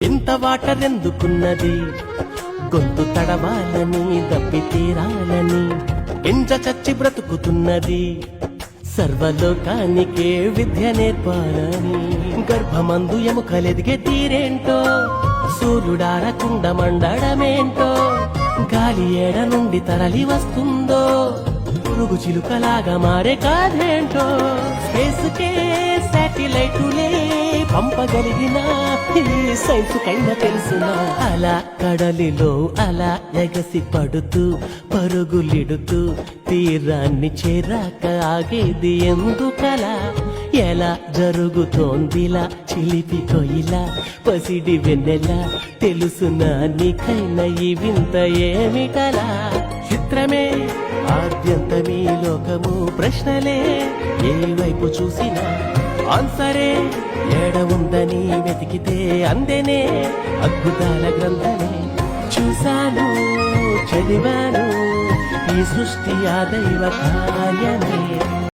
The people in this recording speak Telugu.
ఇంత వాటర్ ఎందుకున్నది, గొంతు తడవాలని దప్పి తీరాలని ఎంజ చచ్చి బ్రతుకుతున్నది, సర్వలోకానికే విద్య నేర్పాలని. గర్భమందు ఎముకలెదిగే తీరేంటో, సూర్యుడారకుండ మండడమేంటో, గాలి ఏడ నుండి తరలి వస్తుందో, పురుగు చిలుకలాగా మారే కాదేంటో. స్పేస్కే శాటిలైటులే పంపగలిగిన ఈ సైన్స్ కైనా తెలుసునా. అలా కడలిలో అలా ఎగసి పడుతూ పరుగులిడుతూ తీరాన్ని చేరాక ఆగేది ఎందుకలా, ఎలా జరుగుతోందిలా చిలిపి కొయిలా పసిడి వెన్నెలా, తెలుసునా నీకైనా ఈ వింత ఏమిటలా. చిత్రమే ఆద్యంతమీ లోకము, ప్రశ్నలే ఏ వైపు చూసినా ఆన్సరే ఏడ ఉందని వెతికితే అందెనే అద్భుతాల గ్రంథమే. చూశాను చదివాను ఈ సృష్టి ఆ దైవ కార్యమే.